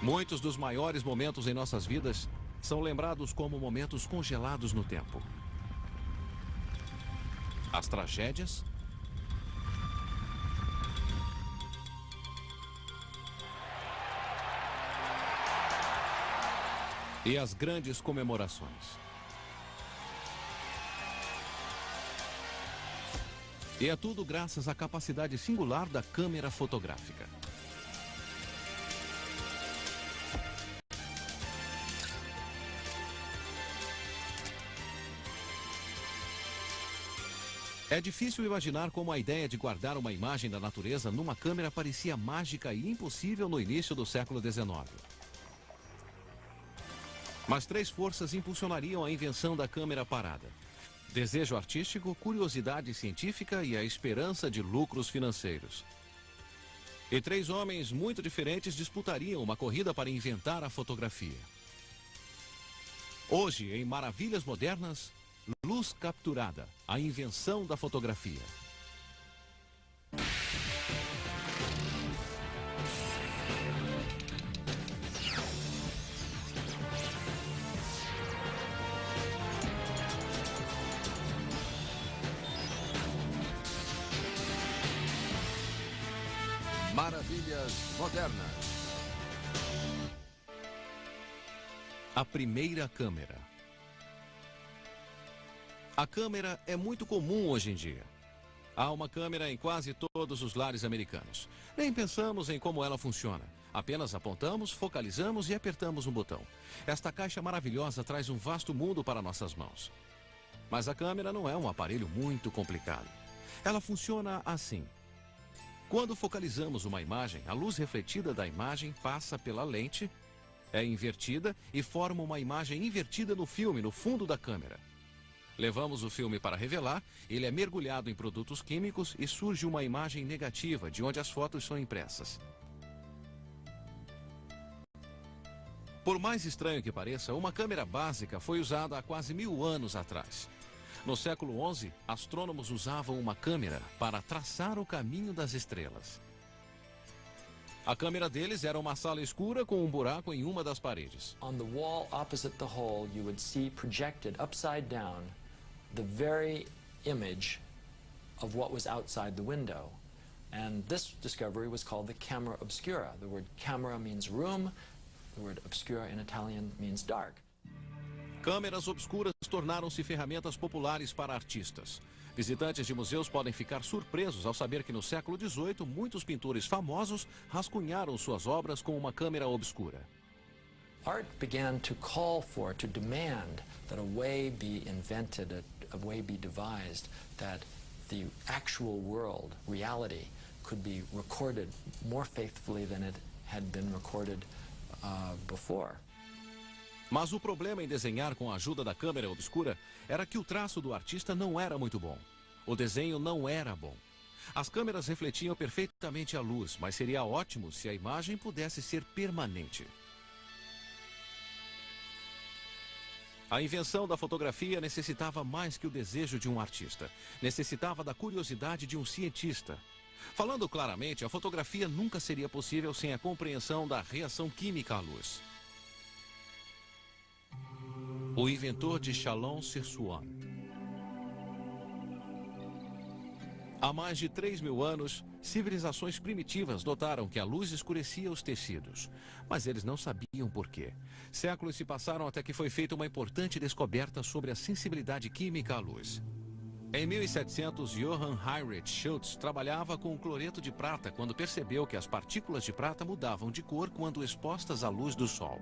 Muitos dos maiores momentos em nossas vidas são lembrados como momentos congelados no tempo. As tragédias e as grandes comemorações. E é tudo graças à capacidade singular da câmera fotográfica. É difícil imaginar como a ideia de guardar uma imagem da natureza numa câmera parecia mágica e impossível no início do século XIX. Mas três forças impulsionariam a invenção da câmera parada: desejo artístico, curiosidade científica e a esperança de lucros financeiros. E três homens muito diferentes disputariam uma corrida para inventar a fotografia. Hoje, em Maravilhas Modernas, luz capturada, a invenção da fotografia. Maravilhas Modernas. A primeira câmera. A câmera é muito comum hoje em dia. Há uma câmera em quase todos os lares americanos. Nem pensamos em como ela funciona. Apenas apontamos, focalizamos e apertamos um botão. Esta caixa maravilhosa traz um vasto mundo para nossas mãos. Mas a câmera não é um aparelho muito complicado. Ela funciona assim. Quando focalizamos uma imagem, a luz refletida da imagem passa pela lente, é invertida e forma uma imagem invertida no filme, no fundo da câmera. Levamos o filme para revelar, ele é mergulhado em produtos químicos e surge uma imagem negativa, de onde as fotos são impressas. Por mais estranho que pareça, uma câmera básica foi usada há quase 1000 anos atrás. No século XI, astrônomos usavam uma câmera para traçar o caminho das estrelas. A câmera deles era uma sala escura com um buraco em uma das paredes. On the wall opposite the hole, you would see projected upside down the very image of what was outside the window. And this discovery was called the camera obscura. The word camera means room. The word obscura in Italian means dark. Câmeras obscuras tornaram-se ferramentas populares para artistas. Visitantes de museus podem ficar surpresos ao saber que no século XVIII, muitos pintores famosos rascunharam suas obras com uma câmera obscura. Art began to call for, to demand that a way be invented, a way be devised, that the actual world, reality, could be recorded more faithfully than it had been recorded before. Mas o problema em desenhar com a ajuda da câmera obscura era que o traço do artista não era muito bom. O desenho não era bom. As câmeras refletiam perfeitamente a luz, mas seria ótimo se a imagem pudesse ser permanente. A invenção da fotografia necessitava mais que o desejo de um artista. Necessitava da curiosidade de um cientista. Falando claramente, a fotografia nunca seria possível sem a compreensão da reação química à luz. O inventor de Chalon-sur-Saône. Há mais de 3.000 anos, civilizações primitivas notaram que a luz escurecia os tecidos. Mas eles não sabiam por quê. Séculos se passaram até que foi feita uma importante descoberta sobre a sensibilidade química à luz. Em 1700, Johann Heinrich Schultz trabalhava com cloreto de prata quando percebeu que as partículas de prata mudavam de cor quando expostas à luz do sol.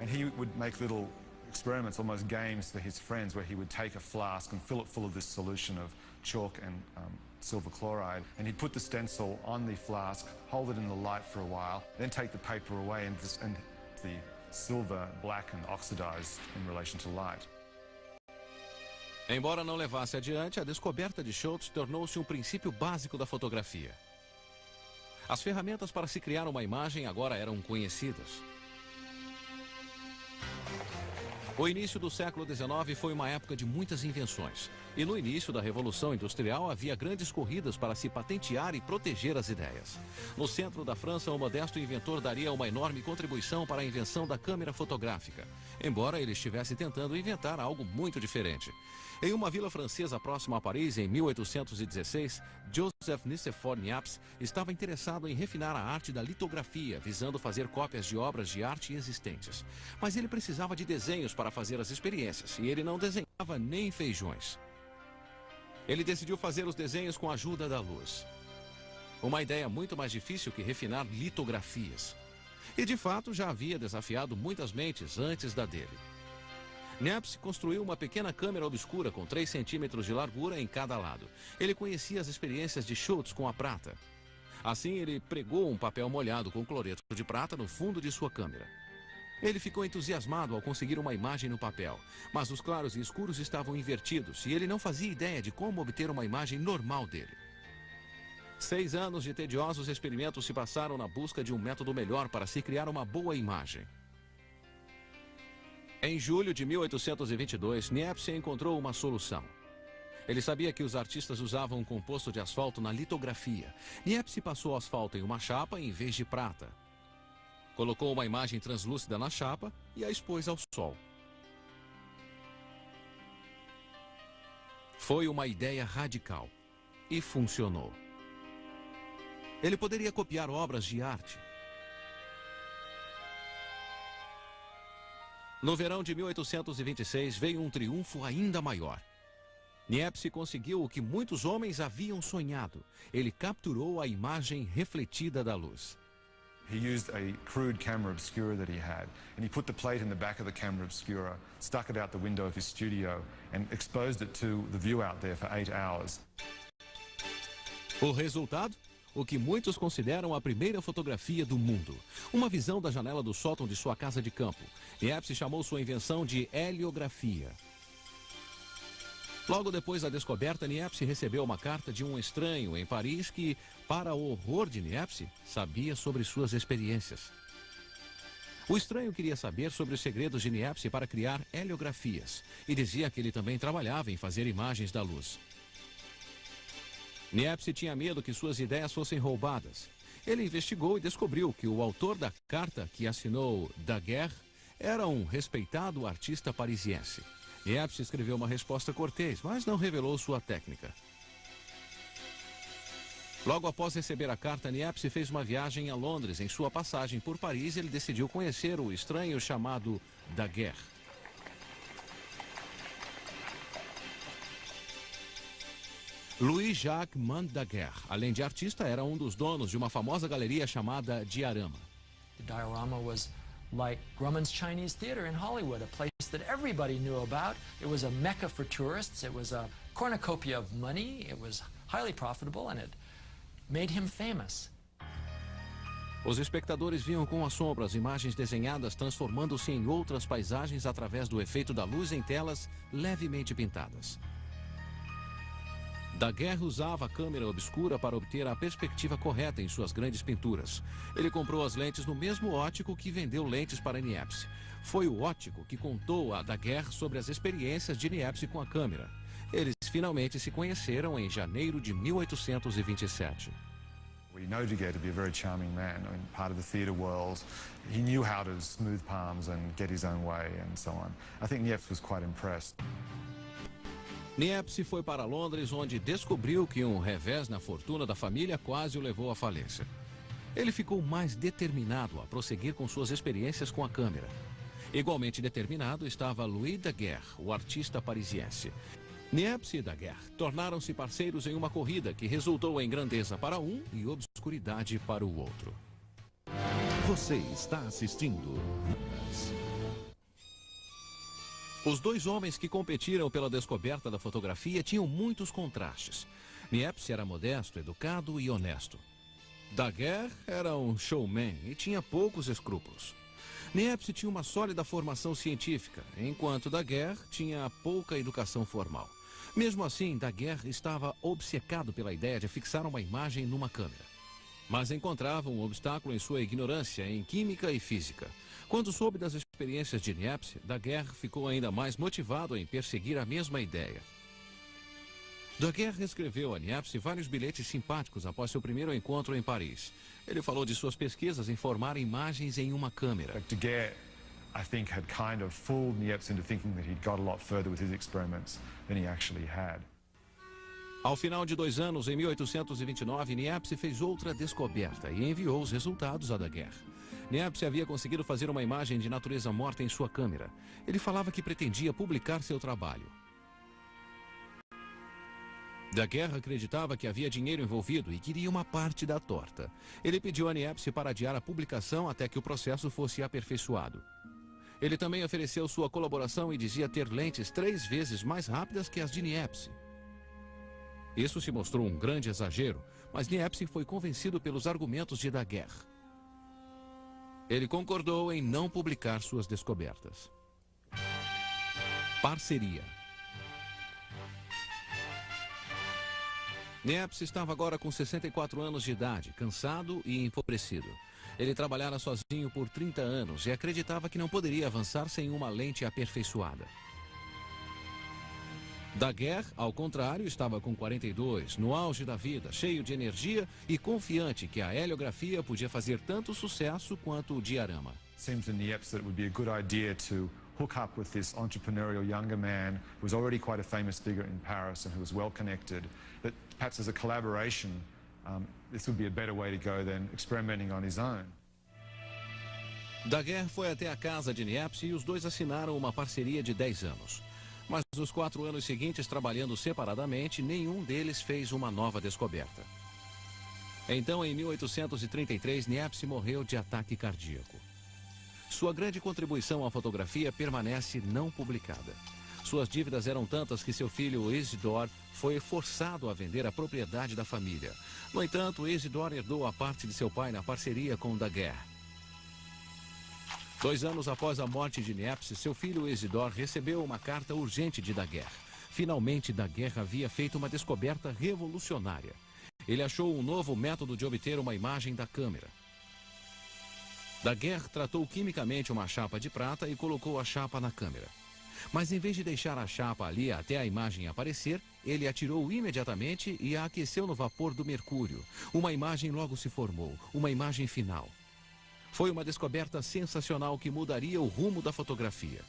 And he would make little experiments, almost games for his friends, where he would take a flask and fill it full of this solution of chalk and silver chloride. And he'd put the stencil on the flask, hold it in the light for a while, then take the paper away and the silver blackened, oxidized in relation to light. Embora não levasse adiante, a descoberta de Schultz tornou-se um princípio básico da fotografia. As ferramentas para se criar uma imagem agora eram conhecidas. O início do século XIX foi uma época de muitas invenções. E no início da Revolução Industrial havia grandes corridas para se patentear e proteger as ideias. No centro da França, o modesto inventor daria uma enorme contribuição para a invenção da câmera fotográfica, embora ele estivesse tentando inventar algo muito diferente. Em uma vila francesa próxima a Paris, em 1816, Joseph Nicéphore Niepce estava interessado em refinar a arte da litografia, visando fazer cópias de obras de arte existentes. Mas ele precisava de desenhos para fazer as experiências, e ele não desenhava nem feijões. Ele decidiu fazer os desenhos com a ajuda da luz. Uma ideia muito mais difícil que refinar litografias. E de fato já havia desafiado muitas mentes antes da dele. Niepce construiu uma pequena câmera obscura com 3 centímetros de largura em cada lado. Ele conhecia as experiências de Schultz com a prata. Assim, ele pregou um papel molhado com cloreto de prata no fundo de sua câmera. Ele ficou entusiasmado ao conseguir uma imagem no papel, mas os claros e escuros estavam invertidos e ele não fazia ideia de como obter uma imagem normal dele. 6 anos de tediosos experimentos se passaram na busca de um método melhor para se criar uma boa imagem. Em julho de 1822, Niepce encontrou uma solução. Ele sabia que os artistas usavam um composto de asfalto na litografia. Niepce passou asfalto em uma chapa em vez de prata. Colocou uma imagem translúcida na chapa e a expôs ao sol. Foi uma ideia radical e funcionou. Ele poderia copiar obras de arte. No verão de 1826 veio um triunfo ainda maior. Niepce conseguiu o que muitos homens haviam sonhado. Ele capturou a imagem refletida da luz. He used a crude camera obscura that he had, and he put the plate in the back of the camera obscura, stuck it out the window of his studio, and exposed it to the view out there for 8 hours. O resultado? O que muitos consideram a primeira fotografia do mundo. Uma visão da janela do sótão de sua casa de campo. Niepce chamou sua invenção de heliografia. Logo depois da descoberta, Niepce recebeu uma carta de um estranho em Paris que, para o horror de Niepce, sabia sobre suas experiências. O estranho queria saber sobre os segredos de Niepce para criar heliografias e dizia que ele também trabalhava em fazer imagens da luz. Niepce tinha medo que suas ideias fossem roubadas. Ele investigou e descobriu que o autor da carta que assinou Daguerre era um respeitado artista parisiense. Niepce escreveu uma resposta cortês, mas não revelou sua técnica. Logo após receber a carta, Niepce fez uma viagem a Londres. Em sua passagem por Paris, ele decidiu conhecer o estranho chamado Daguerre. Louis-Jacques Daguerre, além de artista, era um dos donos de uma famosa galeria chamada Diorama. The diorama was like Grauman's Chinese Theater in Hollywood, a place that everybody knew about. It was a mecca for tourists. It was a cornucopia of money. It was highly profitable and it made him famous. Os espectadores viam com assombro as imagens desenhadas transformando-se em outras paisagens através do efeito da luz em telas levemente pintadas. Daguerre usava a câmera obscura para obter a perspectiva correta em suas grandes pinturas. Ele comprou as lentes no mesmo óptico que vendeu lentes para Niepce. Foi o óptico que contou a Daguerre sobre as experiências de Niepce com a câmera. Eles finalmente se conheceram em janeiro de 1827. We know Daguerre to be a very charming man. I mean, part of the theatre world. He knew how to smooth palms and get his own way and so on. I think Niepce was quite impressed. Niepce foi para Londres, onde descobriu que um revés na fortuna da família quase o levou à falência. Ele ficou mais determinado a prosseguir com suas experiências com a câmera. Igualmente determinado estava Louis Daguerre, o artista parisiense. Niepce e Daguerre tornaram-se parceiros em uma corrida que resultou em grandeza para um e obscuridade para o outro. Você está assistindo. Os dois homens que competiram pela descoberta da fotografia tinham muitos contrastes. Niepce era modesto, educado e honesto. Daguerre era um showman e tinha poucos escrúpulos. Niepce tinha uma sólida formação científica, enquanto Daguerre tinha pouca educação formal. Mesmo assim, Daguerre estava obcecado pela ideia de fixar uma imagem numa câmera. Mas encontrava um obstáculo em sua ignorância em química e física. Quando soube das experiências de Niepce, Daguerre ficou ainda mais motivado em perseguir a mesma ideia. Daguerre escreveu a Niepce vários bilhetes simpáticos após seu primeiro encontro em Paris. Ele falou de suas pesquisas em formar imagens em uma câmera. Daguerre, I think, had kind of fooled Niepce into thinking that he'd got a lot further with his experiments than he actually had. Ao final de 2 anos, em 1829, Niepce fez outra descoberta e enviou os resultados a Daguerre. Niepce havia conseguido fazer uma imagem de natureza morta em sua câmera. Ele falava que pretendia publicar seu trabalho. Daguerre acreditava que havia dinheiro envolvido e queria uma parte da torta. Ele pediu a Niepce para adiar a publicação até que o processo fosse aperfeiçoado. Ele também ofereceu sua colaboração e dizia ter lentes 3 vezes mais rápidas que as de Niepce. Isso se mostrou um grande exagero, mas Niepce foi convencido pelos argumentos de Daguerre. Ele concordou em não publicar suas descobertas. Parceria. Niepce estava agora com 64 anos de idade, cansado e empobrecido. Ele trabalhara sozinho por 30 anos e acreditava que não poderia avançar sem uma lente aperfeiçoada. Daguerre, ao contrário, estava com 42, no auge da vida, cheio de energia e confiante que a heliografia podia fazer tanto sucesso quanto o diorama. Seemed to Niepce that it would be a good idea to hook up with this entrepreneurial younger man who was already quite a famous figure in Paris and who was well connected, that perhaps as a collaboration, this would be a better way to go than experimenting on his own. Daguerre foi até a casa de Niepce e os dois assinaram uma parceria de 10 anos. Mas nos 4 anos seguintes, trabalhando separadamente, nenhum deles fez uma nova descoberta. Então, em 1833, Niepce morreu de ataque cardíaco. Sua grande contribuição à fotografia permanece não publicada. Suas dívidas eram tantas que seu filho Isidore foi forçado a vender a propriedade da família. No entanto, Isidore herdou a parte de seu pai na parceria com Daguerre. 2 anos após a morte de Niepce, seu filho Isidore recebeu uma carta urgente de Daguerre. Finalmente, Daguerre havia feito uma descoberta revolucionária. Ele achou um novo método de obter uma imagem da câmera. Daguerre tratou quimicamente uma chapa de prata e colocou a chapa na câmera. Mas em vez de deixar a chapa ali até a imagem aparecer, ele atirou imediatamente e a aqueceu no vapor do mercúrio. Uma imagem logo se formou, uma imagem final. Foi uma descoberta sensacional que mudaria o rumo da fotografia.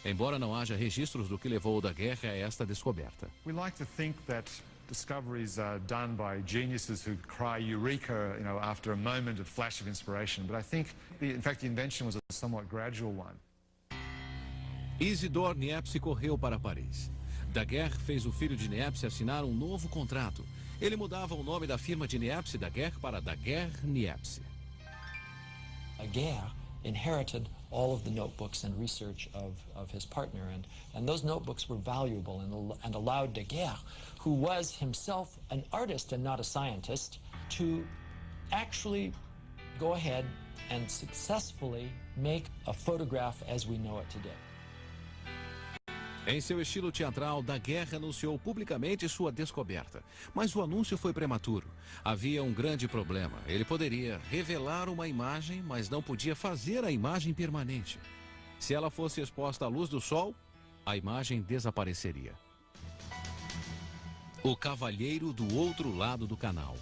Embora não haja registros do que levou Daguerre a esta descoberta. We like to think that discoveries are done by geniuses who cry eureka, after a moment of flash of inspiration. But I think, in fact, the invention was a somewhat gradual one. Isidore Niepce correu para Paris. Daguerre fez o filho de Niepce assinar um novo contrato. Ele mudava o nome da firma de Niepce Daguerre para Daguerre-Niepce. Daguerre inherited all of the notebooks and research of his partner, and those notebooks were valuable and allowed Daguerre, who was himself an artist and not a scientist, to actually go ahead and successfully make a photograph as we know it today. Em seu estilo teatral, Daguerre anunciou publicamente sua descoberta. Mas o anúncio foi prematuro. Havia um grande problema. Ele poderia revelar uma imagem, mas não podia fazer a imagem permanente. Se ela fosse exposta à luz do sol, a imagem desapareceria. O cavalheiro do outro lado do canal.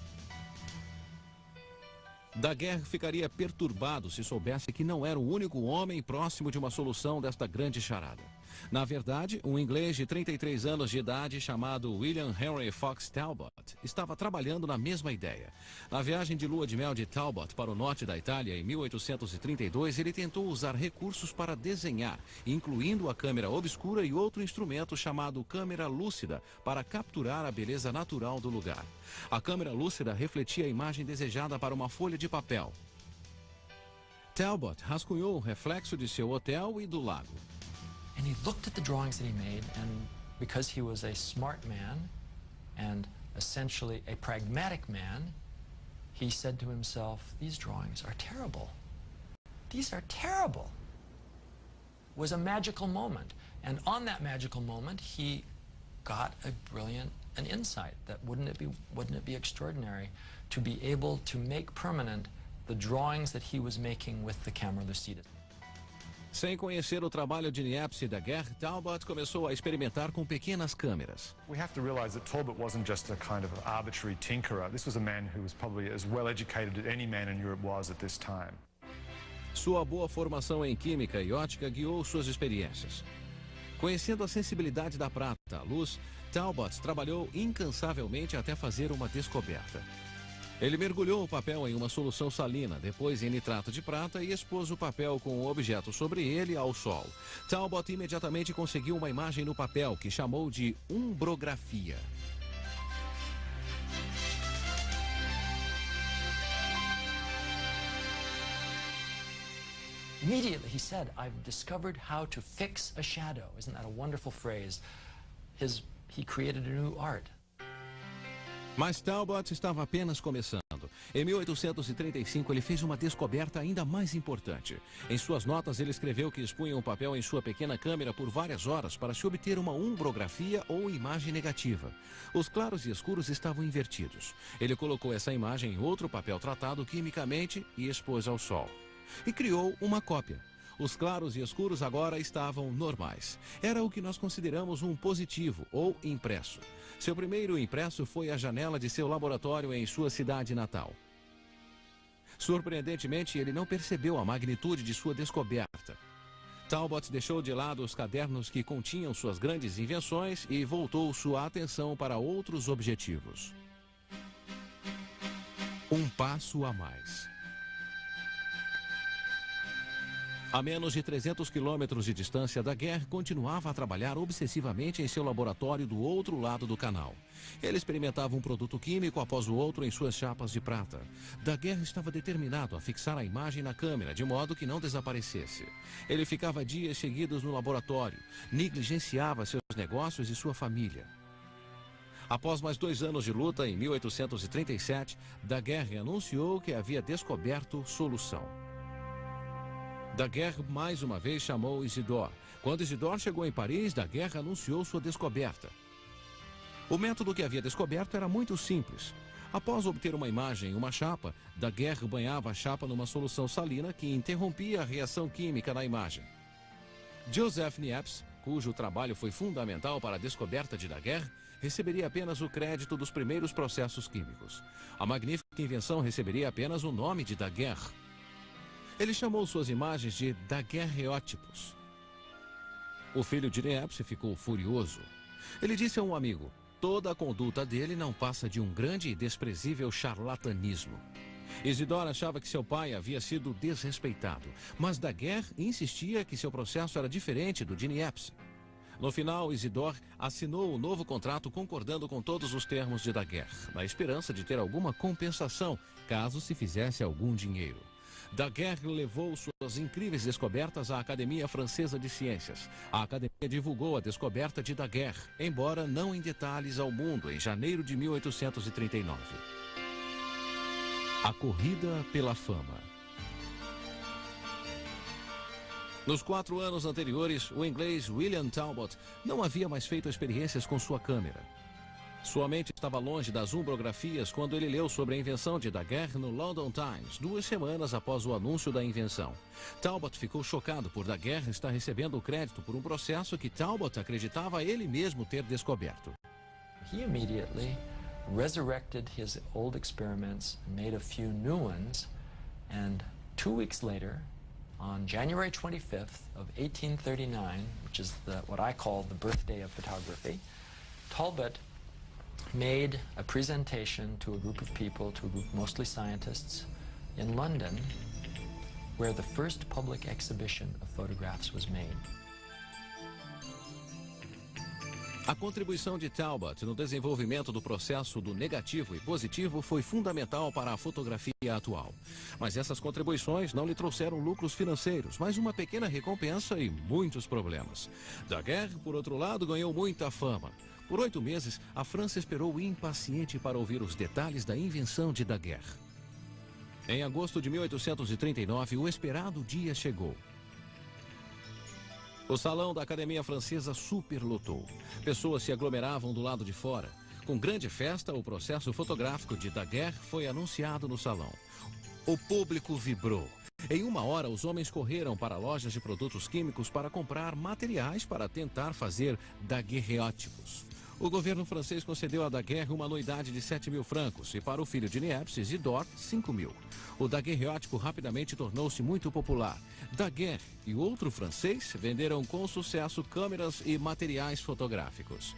Daguerre ficaria perturbado se soubesse que não era o único homem próximo de uma solução desta grande charada. Na verdade, um inglês de 33 anos de idade chamado William Henry Fox Talbot estava trabalhando na mesma ideia. Na viagem de lua de mel de Talbot para o norte da Itália em 1832, ele tentou usar recursos para desenhar, incluindo a câmera obscura e outro instrumento chamado câmera lúcida para capturar a beleza natural do lugar. A câmera lúcida refletia a imagem desejada para uma folha de papel. Talbot rascunhou o reflexo de seu hotel e do lago. And he looked at the drawings that he made, and because he was a smart man and essentially a pragmatic man, he said to himself, these drawings are terrible. These are terrible. It was a magical moment. And on that magical moment, he got an insight that wouldn't it be extraordinary to be able to make permanent the drawings that he was making with the camera lucida. Sem conhecer o trabalho de Niepce e Daguerre, Talbot começou a experimentar com pequenas câmeras. We have to realize that Talbot wasn't just a kind of arbitrary tinkerer. This was a man who was probably as well educated as any man in Europe was at this time. Sua boa formação em química e ótica guiou suas experiências. Conhecendo a sensibilidade da prata à luz, Talbot trabalhou incansavelmente até fazer uma descoberta. Ele mergulhou o papel em uma solução salina, depois em nitrato de prata e expôs o papel com o objeto sobre ele ao sol. Talbot imediatamente conseguiu uma imagem no papel que chamou de umbrografia. Immediately he said, "I've discovered how to fix a shadow." Isn't that a wonderful phrase? He created a new art. Mas Talbot estava apenas começando. Em 1835, ele fez uma descoberta ainda mais importante. Em suas notas, ele escreveu que expunha um papel em sua pequena câmera por várias horas para se obter uma umbrografia ou imagem negativa. Os claros e escuros estavam invertidos. Ele colocou essa imagem em outro papel tratado quimicamente e expôs ao sol. E criou uma cópia. Os claros e escuros agora estavam normais. Era o que nós consideramos um positivo ou impresso. Seu primeiro impresso foi a janela de seu laboratório em sua cidade natal. Surpreendentemente, ele não percebeu a magnitude de sua descoberta. Talbot deixou de lado os cadernos que continham suas grandes invenções e voltou sua atenção para outros objetivos. Um passo a mais. A menos de 300 quilômetros de distância, Daguerre continuava a trabalhar obsessivamente em seu laboratório do outro lado do canal. Ele experimentava um produto químico após o outro em suas chapas de prata. Daguerre estava determinado a fixar a imagem na câmera, de modo que não desaparecesse. Ele ficava dias seguidos no laboratório, negligenciava seus negócios e sua família. Após mais 2 anos de luta, em 1837, Daguerre anunciou que havia descoberto solução. Daguerre mais uma vez chamou Isidore. Quando Isidore chegou em Paris, Daguerre anunciou sua descoberta. O método que havia descoberto era muito simples. Após obter uma imagem em uma chapa, Daguerre banhava a chapa numa solução salina que interrompia a reação química na imagem. Joseph Niepce, cujo trabalho foi fundamental para a descoberta de Daguerre, receberia apenas o crédito dos primeiros processos químicos. A magnífica invenção receberia apenas o nome de Daguerre. Ele chamou suas imagens de daguerreótipos. O filho de Niepce ficou furioso. Ele disse a um amigo: toda a conduta dele não passa de um grande e desprezível charlatanismo. Isidore achava que seu pai havia sido desrespeitado, mas Daguerre insistia que seu processo era diferente do de Niepce. No final, Isidore assinou o novo contrato concordando com todos os termos de Daguerre, na esperança de ter alguma compensação, caso se fizesse algum dinheiro. Daguerre levou suas incríveis descobertas à Academia Francesa de Ciências. A academia divulgou a descoberta de Daguerre, embora não em detalhes ao mundo, em janeiro de 1839. A corrida pela fama. Nos 4 anos anteriores, o inglês William Talbot não havia mais feito experiências com sua câmera. Sua mente estava longe das umbrografias quando ele leu sobre a invenção de Daguerre no London Times, 2 semanas após o anúncio da invenção. Talbot ficou chocado por Daguerre estar recebendo o crédito por um processo que Talbot acreditava ele mesmo ter descoberto. He immediately resurrected his old experiments, made a few new ones, and 2 weeks later, on January 25th of 1839, which is what I call the birthday of photography, Talbot made a presentation to a group of people, to a group mostly scientists, in London, where the first public exhibition of photographs was made. A contribuição de Talbot no desenvolvimento do processo do negativo e positivo foi fundamental para a fotografia atual. Mas essas contribuições não lhe trouxeram lucros financeiros, mas uma pequena recompensa e muitos problemas. Daguerre, por outro lado, ganhou muita fama. Por 8 meses, a França esperou impaciente para ouvir os detalhes da invenção de Daguerre. Em agosto de 1839, o esperado dia chegou. O salão da Academia Francesa superlotou. Pessoas se aglomeravam do lado de fora. Com grande festa, o processo fotográfico de Daguerre foi anunciado no salão. O público vibrou. Em uma hora, os homens correram para lojas de produtos químicos para comprar materiais para tentar fazer daguerreótipos. O governo francês concedeu a Daguerre uma anuidade de 7.000 francos e para o filho de Niepce, Isidore, 5.000. O daguerreótipo rapidamente tornou-se muito popular. Daguerre e outro francês venderam com sucesso câmeras e materiais fotográficos.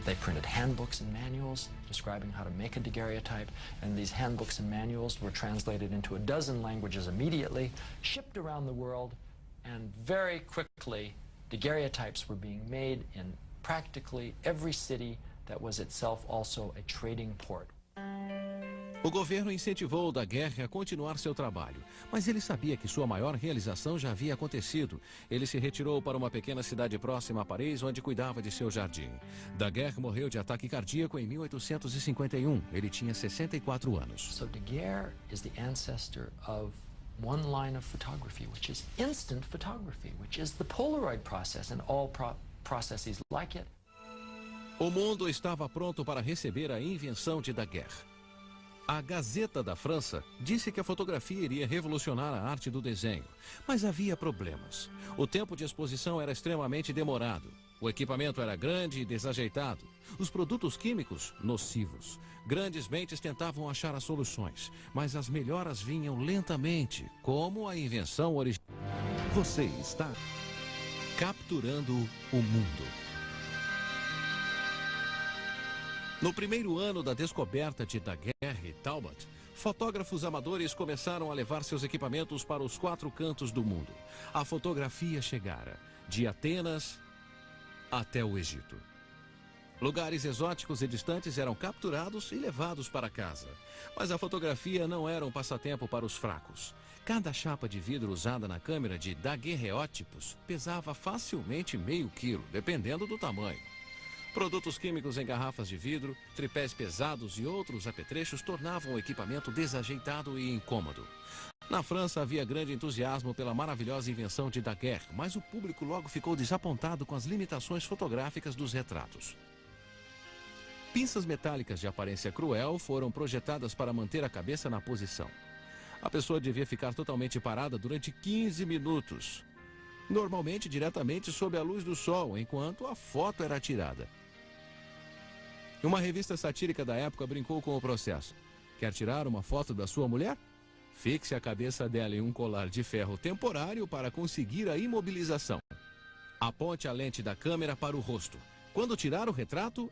They printed handbooks and manuals describing how to make a daguerreotype, and these handbooks and manuals were translated into a dozen languages immediately, shipped around the world, and very quickly daguerreotypes were being made in practically every city that was itself also a trading port. O governo incentivou Daguerre a continuar seu trabalho, mas ele sabia que sua maior realização já havia acontecido. Ele se retirou para uma pequena cidade próxima a Paris, onde cuidava de seu jardim. Daguerre morreu de ataque cardíaco em 1851. Ele tinha 64 anos. So Daguerre is the ancestor of one line of photography, which is instant photography, which is the Polaroid process and all processes like it. O mundo estava pronto para receber a invenção de Daguerre. A Gazeta da França disse que a fotografia iria revolucionar a arte do desenho, mas havia problemas. O tempo de exposição era extremamente demorado. O equipamento era grande e desajeitado. Os produtos químicos, nocivos. Grandes mentes tentavam achar as soluções, mas as melhoras vinham lentamente, como a invenção original. Você está Capturando o mundo. No primeiro ano da descoberta de Daguerre e Talbot, fotógrafos amadores começaram a levar seus equipamentos para os 4 cantos do mundo. A fotografia chegara, de Atenas até o Egito. Lugares exóticos e distantes eram capturados e levados para casa. Mas a fotografia não era um passatempo para os fracos. Cada chapa de vidro usada na câmera de daguerreótipos pesava facilmente meio quilo, dependendo do tamanho. Produtos químicos em garrafas de vidro, tripés pesados e outros apetrechos tornavam o equipamento desajeitado e incômodo. Na França havia grande entusiasmo pela maravilhosa invenção de Daguerre, mas o público logo ficou desapontado com as limitações fotográficas dos retratos. Pinças metálicas de aparência cruel foram projetadas para manter a cabeça na posição. A pessoa devia ficar totalmente parada durante 15 minutos, normalmente diretamente sob a luz do sol, enquanto a foto era tirada. Uma revista satírica da época brincou com o processo. Quer tirar uma foto da sua mulher? Fixe a cabeça dela em um colar de ferro temporário para conseguir a imobilização. Aponte a lente da câmera para o rosto. Quando tirar o retrato,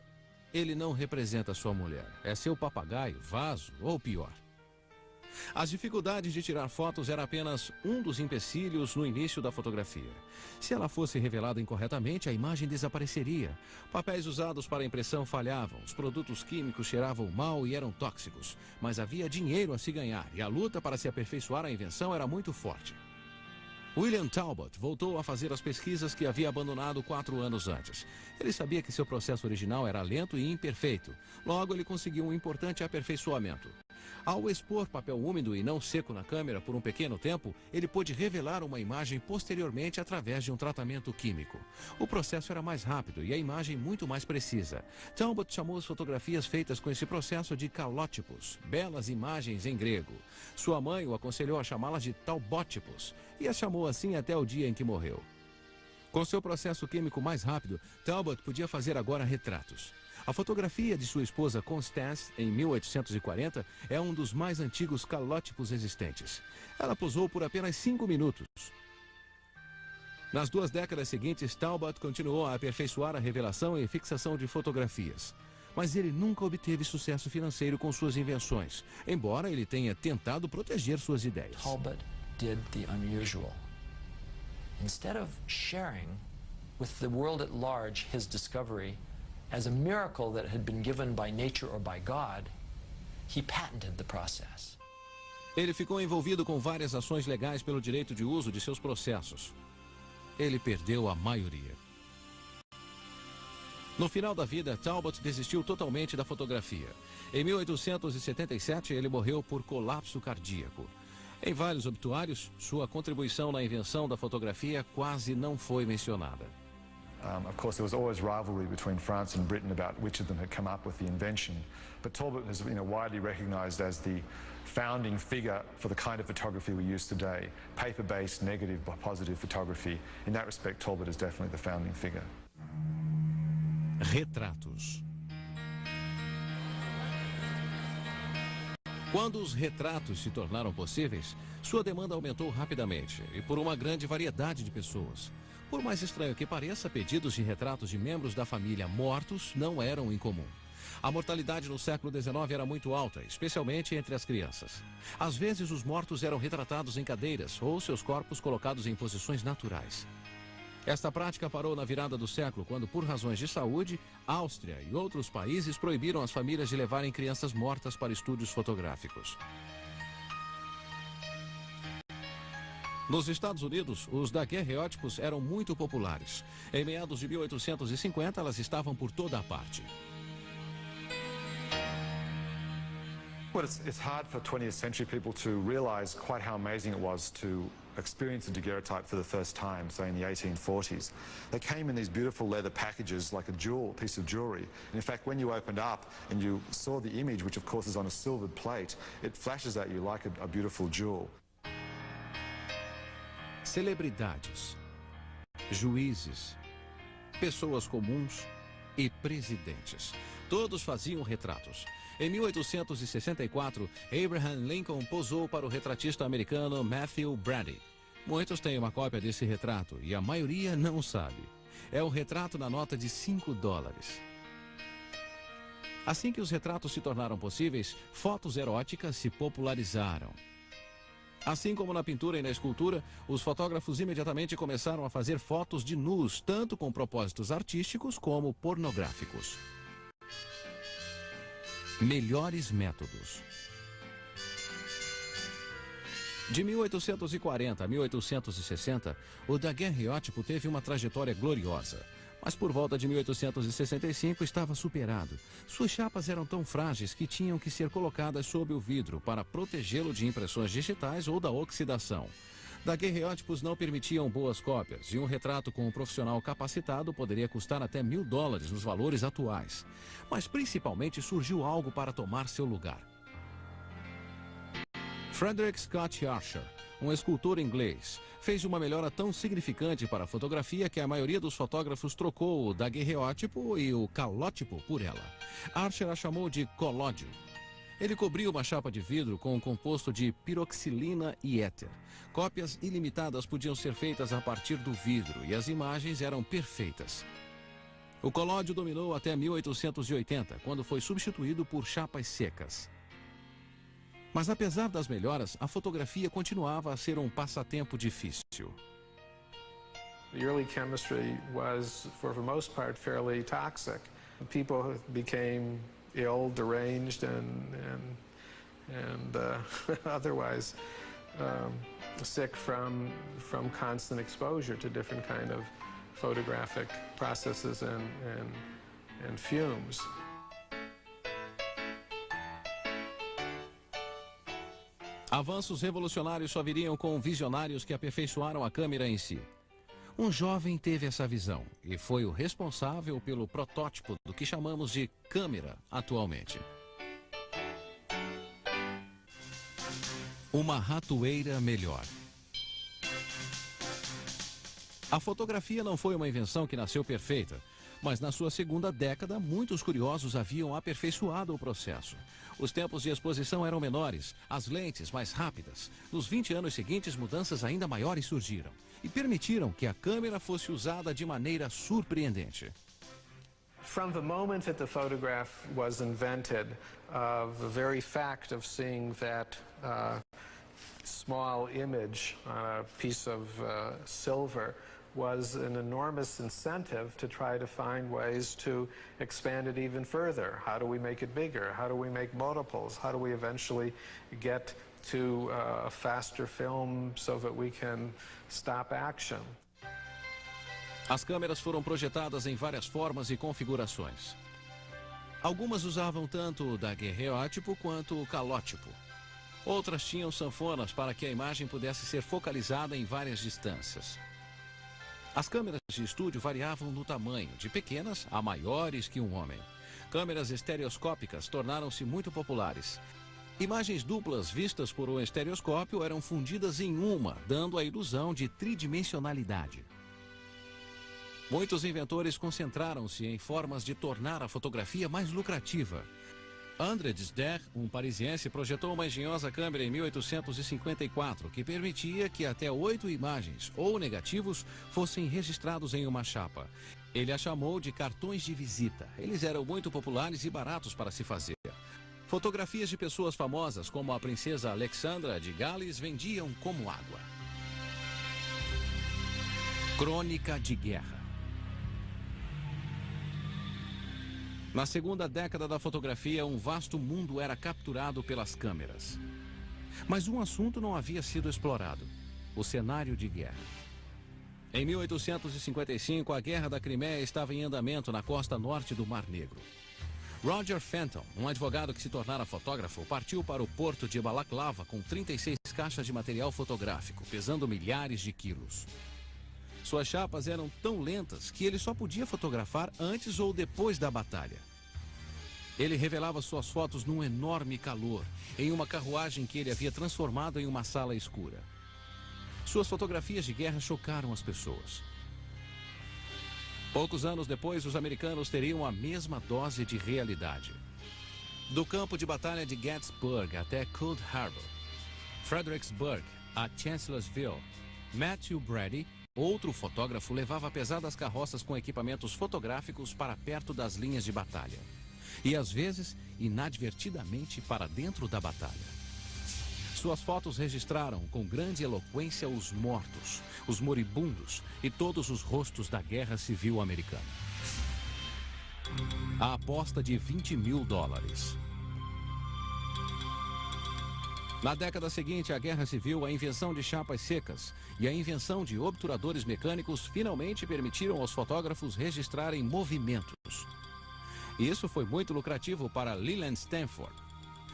ele não representa sua mulher. É seu papagaio, vaso ou pior. As dificuldades de tirar fotos era apenas um dos empecilhos no início da fotografia. Se ela fosse revelada incorretamente, a imagem desapareceria. Papéis usados para impressão falhavam, os produtos químicos cheiravam mal e eram tóxicos. Mas havia dinheiro a se ganhar e a luta para se aperfeiçoar a invenção era muito forte. William Talbot voltou a fazer as pesquisas que havia abandonado 4 anos antes. Ele sabia que seu processo original era lento e imperfeito. Logo, ele conseguiu um importante aperfeiçoamento. Ao expor papel úmido e não seco na câmera por um pequeno tempo, ele pôde revelar uma imagem posteriormente através de um tratamento químico. O processo era mais rápido e a imagem muito mais precisa. Talbot chamou as fotografias feitas com esse processo de calótipos, belas imagens em grego. Sua mãe o aconselhou a chamá-las de talbótipos e as chamou assim até o dia em que morreu. Com seu processo químico mais rápido, Talbot podia fazer agora retratos. A fotografia de sua esposa Constance, em 1840, é um dos mais antigos calótipos existentes. Ela posou por apenas 5 minutos. Nas 2 décadas seguintes, Talbot continuou a aperfeiçoar a revelação e fixação de fotografias. Mas ele nunca obteve sucesso financeiro com suas invenções, embora ele tenha tentado proteger suas ideias. Talbot did the unusual. Instead of sharing with the world at large his discovery as a miracle that had been given by nature or by God, he patented the process. Ele ficou envolvido com várias ações legais pelo direito de uso de seus processos. Ele perdeu a maioria. No final da vida, Talbot desistiu totalmente da fotografia. Em 1877, ele morreu por colapso cardíaco. Em vários obituários, sua contribuição na invenção da fotografia quase não foi mencionada. Of course, there was always rivalry between France and Britain about which of them had come up with the invention. But Talbot is widely recognized as the founding figure for the kind of photography we use today, paper-based negative positive photography. In that respect, Talbot is definitely the founding figure. Retratos. Quando os retratos se tornaram possíveis, sua demanda aumentou rapidamente e por uma grande variedade de pessoas. Por mais estranho que pareça, pedidos de retratos de membros da família mortos não eram incomum. A mortalidade no século XIX era muito alta, especialmente entre as crianças. Às vezes, os mortos eram retratados em cadeiras ou seus corpos colocados em posições naturais. Esta prática parou na virada do século, quando, por razões de saúde, Áustria e outros países proibiram as famílias de levarem crianças mortas para estúdios fotográficos. Nos Estados Unidos, os daguerreótipos eram muito populares. Em meados de 1850, elas estavam por toda a parte. Well, it's hard for 20th century people to realize quite how amazing it was to experience a daguerreotype for the first time, say in the 1840s. They came in these beautiful leather packages like a piece of jewelry. And in fact, when you opened up and you saw the image, which of course is on a silvered plate, it flashes at you like a beautiful jewel. Celebridades, juízes, pessoas comuns e presidentes. Todos faziam retratos. Em 1864, Abraham Lincoln posou para o retratista americano Matthew Brady. Muitos têm uma cópia desse retrato e a maioria não sabe. É o retrato na nota de $5. Assim que os retratos se tornaram possíveis, fotos eróticas se popularizaram. Assim como na pintura e na escultura, os fotógrafos imediatamente começaram a fazer fotos de nus, tanto com propósitos artísticos como pornográficos. Melhores métodos. De 1840 a 1860, o daguerreótipo teve uma trajetória gloriosa. Mas por volta de 1865 estava superado. Suas chapas eram tão frágeis que tinham que ser colocadas sob o vidro para protegê-lo de impressões digitais ou da oxidação. Daguerreótipos não permitiam boas cópias e um retrato com um profissional capacitado poderia custar até $1000 nos valores atuais. Mas principalmente surgiu algo para tomar seu lugar. Frederick Scott Archer, um escultor inglês, fez uma melhora tão significante para a fotografia que a maioria dos fotógrafos trocou o daguerreótipo e o calótipo por ela. Archer a chamou de colódio. Ele cobriu uma chapa de vidro com um composto de piroxilina e éter. Cópias ilimitadas podiam ser feitas a partir do vidro e as imagens eram perfeitas. O colódio dominou até 1880, quando foi substituído por chapas secas. Mas apesar das melhoras, a fotografia continuava a ser um passatempo difícil. The early chemistry was, for the most part, fairly toxic. People became ill, deranged, and otherwise sick from constant exposure to different kind of photographic processes and fumes. Avanços revolucionários só viriam com visionários que aperfeiçoaram a câmera em si. Um jovem teve essa visão e foi o responsável pelo protótipo do que chamamos de câmera atualmente. Uma ratoeira melhor. A fotografia não foi uma invenção que nasceu perfeita, mas na sua segunda década, muitos curiosos haviam aperfeiçoado o processo. Os tempos de exposição eram menores, as lentes mais rápidas. Nos 20 anos seguintes, mudanças ainda maiores surgiram e permitiram que a câmera fosse usada de maneira surpreendente. From the moment that the photograph was invented, the very fact of seeing that small image on a piece of silver was an enormous incentive to try to find ways to expand it even further. How do we make it bigger? How do we make multiples? How do we eventually get to a faster film so that we can stop action? As câmeras foram projetadas em várias formas e configurações. Algumas usavam tanto o daguerreótipo quanto o calótipo. Outras tinham sanfonas para que a imagem pudesse ser focalizada em várias distâncias. As câmeras de estúdio variavam no tamanho, de pequenas a maiores que um homem. câmeras estereoscópicas tornaram-se muito populares. Imagens duplas vistas por um estereoscópio eram fundidas em uma, dando a ilusão de tridimensionalidade. Muitos inventores concentraram-se em formas de tornar a fotografia mais lucrativa. André Desder, um parisiense, projetou uma engenhosa câmera em 1854 que permitia que até 8 imagens ou negativos fossem registrados em uma chapa. Ele a chamou de cartões de visita. Eles eram muito populares e baratos para se fazer. Fotografias de pessoas famosas, como a princesa Alexandra de Gales, vendiam como água. Crônica de guerra. Na segunda década da fotografia, um vasto mundo era capturado pelas câmeras. Mas um assunto não havia sido explorado: o cenário de guerra. Em 1855, a Guerra da Crimeia estava em andamento na costa norte do Mar Negro. Roger Fenton, um advogado que se tornara fotógrafo, partiu para o porto de Balaclava com 36 caixas de material fotográfico, pesando milhares de quilos. Suas chapas eram tão lentas que ele só podia fotografar antes ou depois da batalha. Ele revelava suas fotos num enorme calor, em uma carruagem que ele havia transformado em uma sala escura. Suas fotografias de guerra chocaram as pessoas. Poucos anos depois, os americanos teriam a mesma dose de realidade. Do campo de batalha de Gettysburg até Cold Harbor, Fredericksburg a Chancellorsville, Matthew Brady, outro fotógrafo, levava pesadas carroças com equipamentos fotográficos para perto das linhas de batalha. E às vezes, inadvertidamente, para dentro da batalha. Suas fotos registraram com grande eloquência os mortos, os moribundos e todos os rostos da Guerra Civil Americana. A aposta de $20 mil. Na década seguinte à Guerra Civil, a invenção de chapas secas e a invenção de obturadores mecânicos finalmente permitiram aos fotógrafos registrarem movimentos. Isso foi muito lucrativo para Leland Stanford.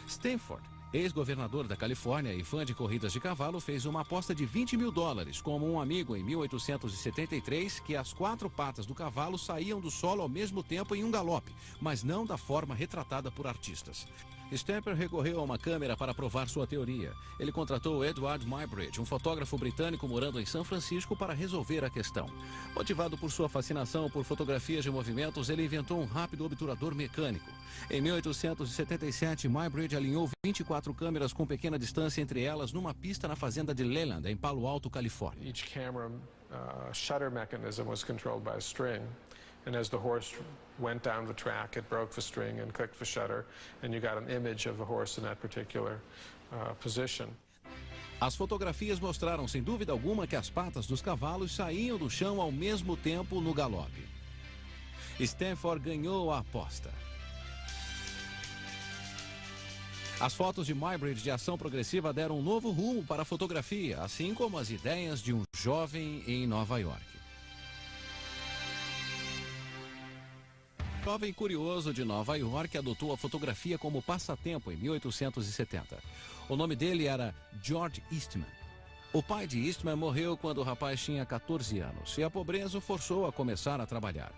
Stanford, ex-governador da Califórnia e fã de corridas de cavalo, fez uma aposta de $20 mil como um amigo em 1873 que as 4 patas do cavalo saíam do solo ao mesmo tempo em um galope, mas não da forma retratada por artistas. Stamper recorreu a uma câmera para provar sua teoria. Ele contratou Edward Muybridge, um fotógrafo britânico morando em São Francisco, para resolver a questão. Motivado por sua fascinação por fotografias de movimentos, ele inventou um rápido obturador mecânico. Em 1877, Muybridge alinhou 24 câmeras com pequena distância entre elas numa pista na fazenda de Leland, em Palo Alto, Califórnia. Each camera shutter mechanism was controlled by a string. And as the horse went down the track, it broke the string and clicked the shutter, and you got an image of the horse in that particular position. As fotografias mostraram, sem dúvida alguma, que as patas dos cavalos saíam do chão ao mesmo tempo no galope. Stanford ganhou a aposta. As fotos de Muybridge de ação progressiva deram um novo rumo para a fotografia, assim como as ideias de um jovem em Nova York. O jovem curioso de Nova York adotou a fotografia como passatempo em 1870. O nome dele era George Eastman. O pai de Eastman morreu quando o rapaz tinha 14 anos e a pobreza o forçou a começar a trabalhar.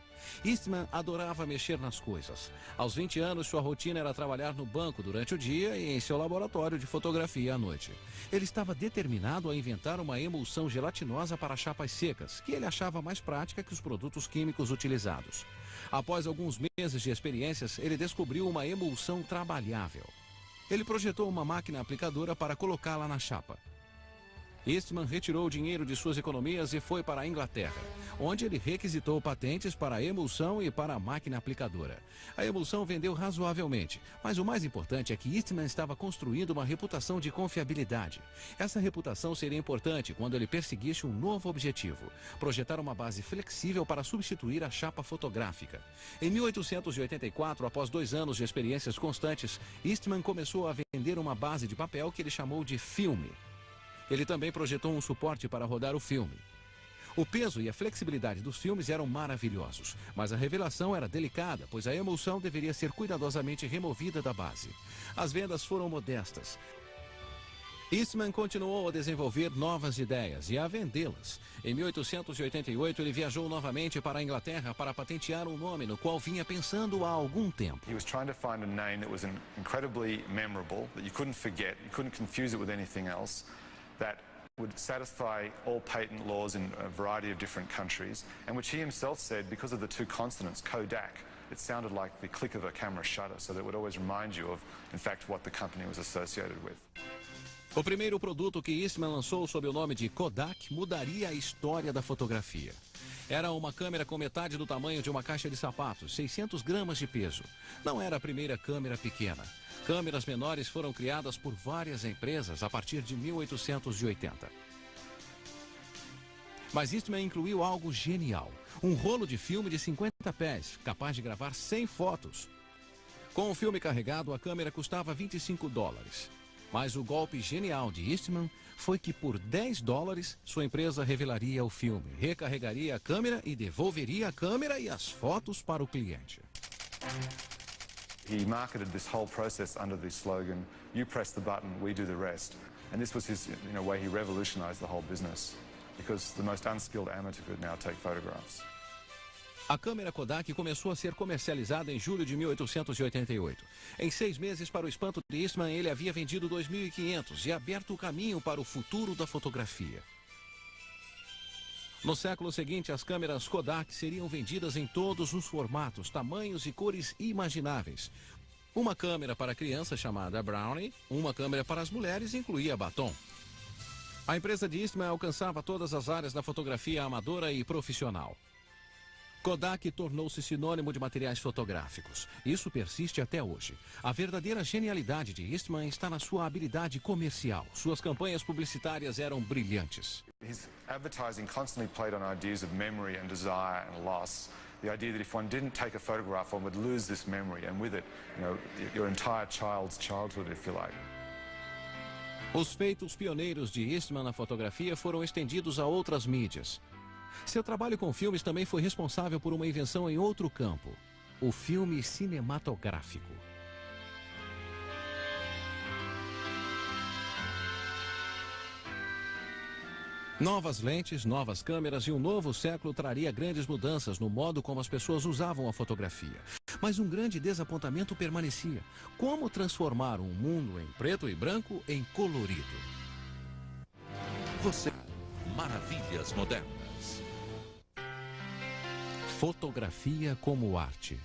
Eastman adorava mexer nas coisas. Aos 20 anos, sua rotina era trabalhar no banco durante o dia e em seu laboratório de fotografia à noite. Ele estava determinado a inventar uma emulsão gelatinosa para chapas secas, que ele achava mais prática que os produtos químicos utilizados. Após alguns meses de experiências, ele descobriu uma emulsão trabalhável. Ele projetou uma máquina aplicadora para colocá-la na chapa. Eastman retirou o dinheiro de suas economias e foi para a Inglaterra, onde ele requisitou patentes para a emulsão e para a máquina aplicadora. A emulsão vendeu razoavelmente, mas o mais importante é que Eastman estava construindo uma reputação de confiabilidade. Essa reputação seria importante quando ele perseguisse um novo objetivo: projetar uma base flexível para substituir a chapa fotográfica. Em 1884, após 2 anos de experiências constantes, Eastman começou a vender uma base de papel que ele chamou de filme. Ele também projetou um suporte para rodar o filme. O peso e a flexibilidade dos filmes eram maravilhosos, mas a revelação era delicada, pois a emulsão deveria ser cuidadosamente removida da base. As vendas foram modestas. Eastman continuou a desenvolver novas ideias e a vendê-las. Em 1888, ele viajou novamente para a Inglaterra para patentear um nome no qual vinha pensando há algum tempo. He was trying to find a name that was incredibly memorable, that you couldn't forget, you couldn't confuse it with anything else, that would satisfy all patent laws in a variety of different countries, and which he himself said, because of the two consonants, Kodak, it sounded like the click of a camera shutter, so that would always remind you of, in fact, what the company was associated with. O primeiro produto que Eastman lançou sob o nome de Kodak mudaria a história da fotografia. Era uma câmera com metade do tamanho de uma caixa de sapatos, 600 gramas de peso. Não era a primeira câmera pequena. Câmeras menores foram criadas por várias empresas a partir de 1880. Mas Eastman incluiu algo genial. Um rolo de filme de 50 pés, capaz de gravar 100 fotos. Com o filme carregado, a câmera custava $25. Mas o golpe genial de Eastman foi que por $10 sua empresa revelaria o filme, recarregaria a câmera e devolveria a câmera e as fotos para o cliente. He marketed this whole process under the slogan, "You press the button, we do the rest." And this was his, way he revolutionized the whole business, because the most unskilled amateur could now take photographs. A câmera Kodak começou a ser comercializada em julho de 1888. Em 6 meses, para o espanto de Eastman, ele havia vendido 2.500 e aberto o caminho para o futuro da fotografia. No século seguinte, as câmeras Kodak seriam vendidas em todos os formatos, tamanhos e cores imagináveis. Uma câmera para criança chamada Brownie, uma câmera para as mulheres incluía batom. A empresa de Eastman alcançava todas as áreas da fotografia amadora e profissional. Kodak tornou-se sinônimo de materiais fotográficos. Isso persiste até hoje. A verdadeira genialidade de Eastman está na sua habilidade comercial. Suas campanhas publicitárias eram brilhantes. His advertising constantly played on ideas of memory and desire and loss. The idea that if one didn't take a photograph, one would lose this memory, and with it, your entire child's childhood, if you like. Os feitos pioneiros de Eastman na fotografia foram estendidos a outras mídias. Seu trabalho com filmes também foi responsável por uma invenção em outro campo, o filme cinematográfico. Novas lentes, novas câmeras e um novo século traria grandes mudanças no modo como as pessoas usavam a fotografia. Mas um grande desapontamento permanecia. Como transformar um mundo em preto e branco em colorido? Você, Maravilhas Modernas. Fotografia como arte.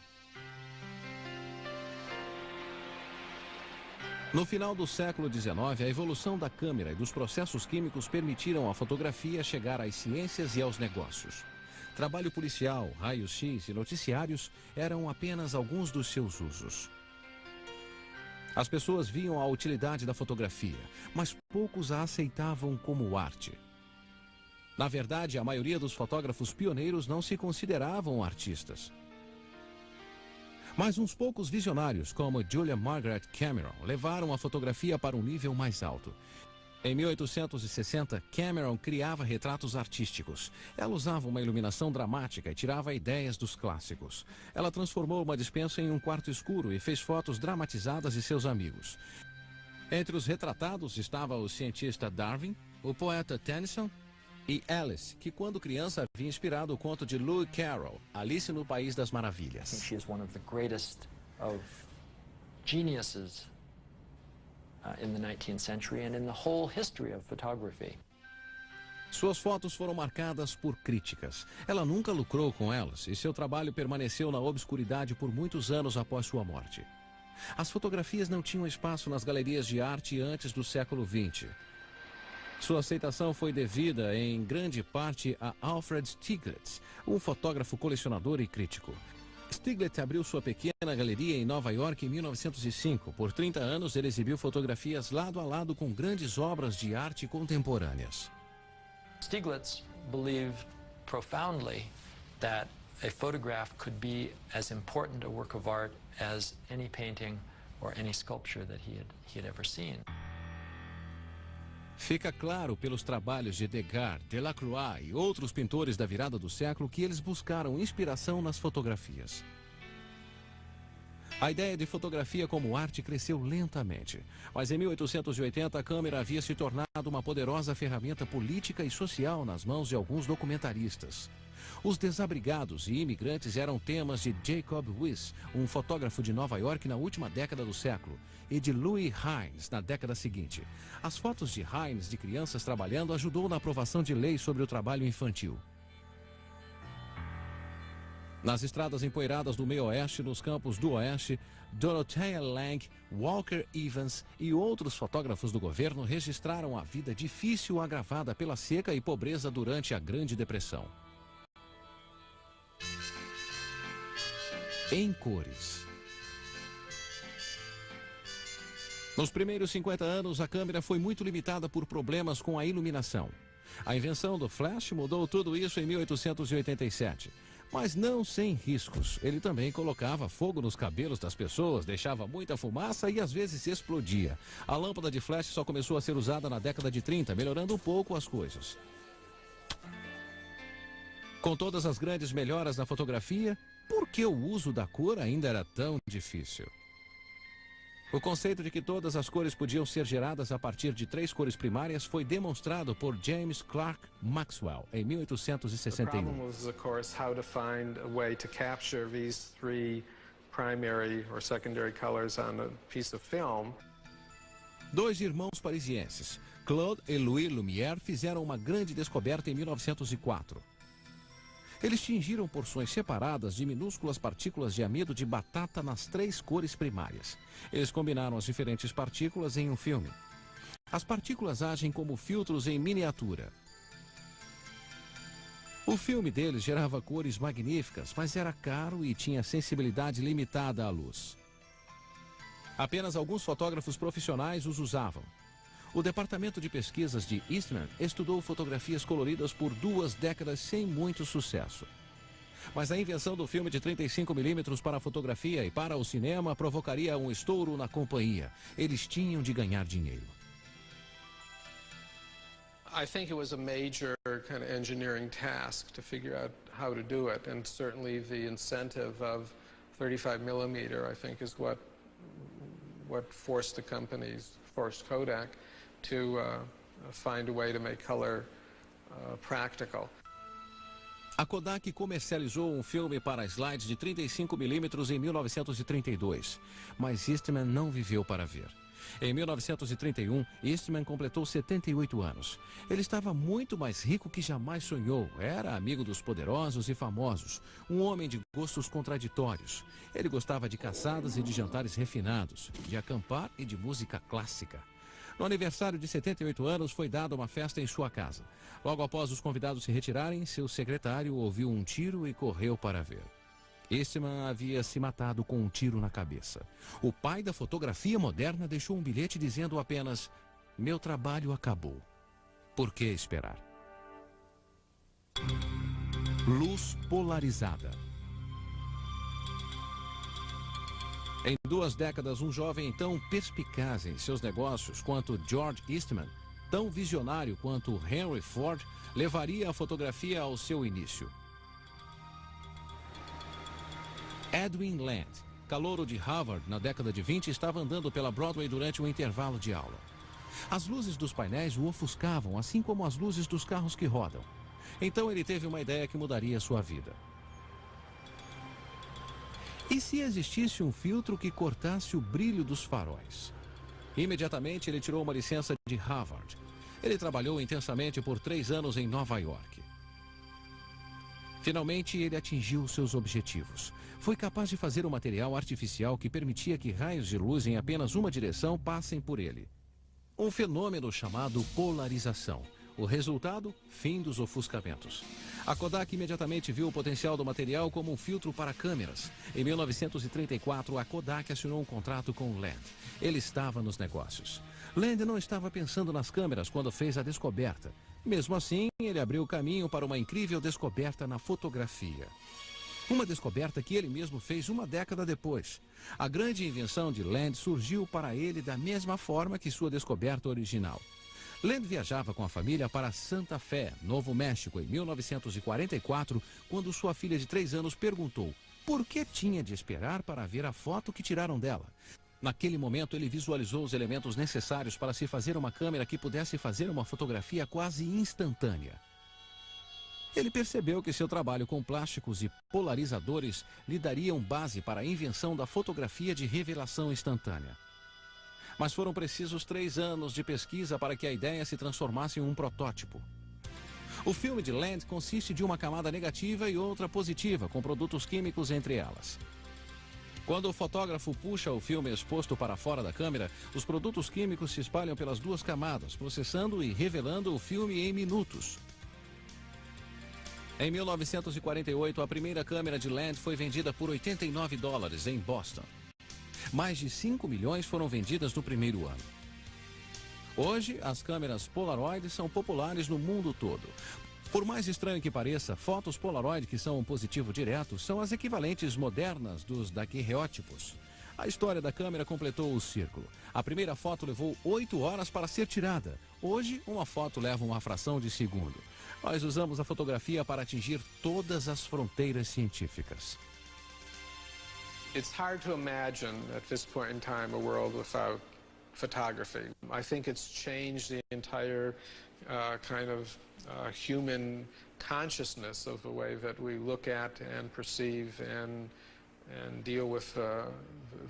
No final do século XIX, a evolução da câmera e dos processos químicos permitiram à fotografia chegar às ciências e aos negócios. Trabalho policial, raios-x e noticiários eram apenas alguns dos seus usos. As pessoas viam a utilidade da fotografia, mas poucos a aceitavam como arte. Na verdade, a maioria dos fotógrafos pioneiros não se consideravam artistas. Mas uns poucos visionários, como Julia Margaret Cameron, levaram a fotografia para um nível mais alto. Em 1860, Cameron criava retratos artísticos. Ela usava uma iluminação dramática e tirava ideias dos clássicos. Ela transformou uma despensa em um quarto escuro e fez fotos dramatizadas de seus amigos. Entre os retratados estava o cientista Darwin, o poeta Tennyson e Alice, que quando criança havia inspirado o conto de Lewis Carroll, Alice no País das Maravilhas. She is one of the greatest of geniuses in the 19th century and in the whole history of photography. Suas fotos foram marcadas por críticas. Ela nunca lucrou com elas e seu trabalho permaneceu na obscuridade por muitos anos após sua morte. As fotografias não tinham espaço nas galerias de arte antes do século XX. Sua aceitação foi devida, em grande parte, a Alfred Stieglitz, um fotógrafo colecionador e crítico. Stieglitz abriu sua pequena galeria em Nova York em 1905. Por 30 anos, ele exibiu fotografias lado a lado com grandes obras de arte contemporâneas. Stieglitz believed profoundly that a photograph could be as important a work of art as any painting or any sculpture that he had ever seen. Fica claro pelos trabalhos de Degas, Delacroix e outros pintores da virada do século que eles buscaram inspiração nas fotografias. A ideia de fotografia como arte cresceu lentamente, mas em 1880 a câmera havia se tornado uma poderosa ferramenta política e social nas mãos de alguns documentaristas. Os desabrigados e imigrantes eram temas de Jacob Wyss, um fotógrafo de Nova York na última década do século, e de Louis Hines na década seguinte. As fotos de Hines de crianças trabalhando ajudou na aprovação de leis sobre o trabalho infantil. Nas estradas empoeiradas do meio-oeste, nos campos do oeste, Dorothea Lange, Walker Evans e outros fotógrafos do governo registraram a vida difícil agravada pela seca e pobreza durante a Grande Depressão. Em cores. Nos primeiros 50 anos, a câmera foi muito limitada por problemas com a iluminação. A invenção do flash mudou tudo isso em 1887. Mas não sem riscos. Ele também colocava fogo nos cabelos das pessoas, deixava muita fumaça e às vezes explodia. A lâmpada de flash só começou a ser usada na década de 30, melhorando um pouco as coisas. Com todas as grandes melhoras na fotografia, por que o uso da cor ainda era tão difícil? O conceito de que todas as cores podiam ser geradas a partir de 3 cores primárias foi demonstrado por James Clerk Maxwell em 1861. The problem was, of course, how to find a way to capture these 3 primary or secondary colors on a piece of film. 2 irmãos parisienses, Claude e Louis Lumière, fizeram uma grande descoberta em 1904. Eles tingiram porções separadas de minúsculas partículas de amido de batata nas 3 cores primárias. Eles combinaram as diferentes partículas em um filme. As partículas agem como filtros em miniatura. O filme deles gerava cores magníficas, mas era caro e tinha sensibilidade limitada à luz. Apenas alguns fotógrafos profissionais os usavam. O departamento de pesquisas de Eastman estudou fotografias coloridas por 2 décadas sem muito sucesso. Mas a invenção do filme de 35mm para a fotografia e para o cinema provocaria um estouro na companhia. Eles tinham de ganhar dinheiro. I think it was a major kind of engineering task to figure out how to do it, and certainly the incentive of 35mm, I think, is what forced the companies, forced Kodak, to find a way to make color practical. A Kodak comercializou um filme para slides de 35mm em 1932, mas Eastman não viveu para ver. Em 1931, Eastman completou 78 anos. Ele estava muito mais rico que jamais sonhou. Era amigo dos poderosos e famosos, um homem de gostos contraditórios. Ele gostava de caçadas e de jantares refinados, de acampar e de música clássica. No aniversário de 78 anos, foi dada uma festa em sua casa. Logo após os convidados se retirarem, seu secretário ouviu um tiro e correu para ver. Eastman havia se matado com um tiro na cabeça. O pai da fotografia moderna deixou um bilhete dizendo apenas: "Meu trabalho acabou. Por que esperar?" Luz polarizada. Em 2 décadas, um jovem tão perspicaz em seus negócios quanto George Eastman, tão visionário quanto Henry Ford, levaria a fotografia ao seu início. Edwin Land, calouro de Harvard na década de 20, estava andando pela Broadway durante um intervalo de aula. As luzes dos painéis o ofuscavam, assim como as luzes dos carros que rodam. Então ele teve uma ideia que mudaria sua vida. E se existisse um filtro que cortasse o brilho dos faróis? Imediatamente ele tirou uma licença de Harvard. Ele trabalhou intensamente por 3 anos em Nova York. Finalmente ele atingiu seus objetivos. Foi capaz de fazer um material artificial que permitia que raios de luz em apenas uma direção passem por ele. Um fenômeno chamado polarização. O resultado? Fim dos ofuscamentos. A Kodak imediatamente viu o potencial do material como um filtro para câmeras. Em 1934, a Kodak assinou um contrato com Land. Ele estava nos negócios. Land não estava pensando nas câmeras quando fez a descoberta. Mesmo assim, ele abriu caminho para uma incrível descoberta na fotografia. Uma descoberta que ele mesmo fez 1 década depois. A grande invenção de Land surgiu para ele da mesma forma que sua descoberta original. Land viajava com a família para Santa Fé, Novo México, em 1944, quando sua filha de 3 anos perguntou: Por que tinha de esperar para ver a foto que tiraram dela? Naquele momento, ele visualizou os elementos necessários para se fazer uma câmera que pudesse fazer uma fotografia quase instantânea. Ele percebeu que seu trabalho com plásticos e polarizadores lhe dariam base para a invenção da fotografia de revelação instantânea. Mas foram precisos 3 anos de pesquisa para que a ideia se transformasse em um protótipo. O filme de Land consiste de uma camada negativa e outra positiva, com produtos químicos entre elas. Quando o fotógrafo puxa o filme exposto para fora da câmera, os produtos químicos se espalham pelas 2 camadas, processando e revelando o filme em minutos. Em 1948, a primeira câmera de Land foi vendida por $89 em Boston. Mais de 5 milhões foram vendidas no primeiro ano. Hoje, as câmeras Polaroid são populares no mundo todo. Por mais estranho que pareça, fotos Polaroid que são um positivo direto são as equivalentes modernas dos daguerreótipos. A história da câmera completou o círculo. A primeira foto levou 8 horas para ser tirada. Hoje, uma foto leva uma fração de segundo. Nós usamos a fotografia para atingir todas as fronteiras científicas. It's hard to imagine at this point in time a world without photography. I think it's changed the entire human consciousness of the way that we look at and perceive and deal with the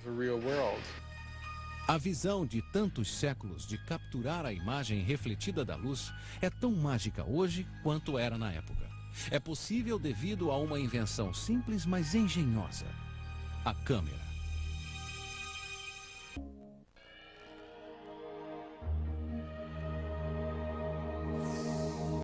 real world. A visão de tantos séculos de capturar a imagem refletida da luz é tão mágica hoje quanto era na época. É possível devido a uma invenção simples, mas engenhosa: a câmera.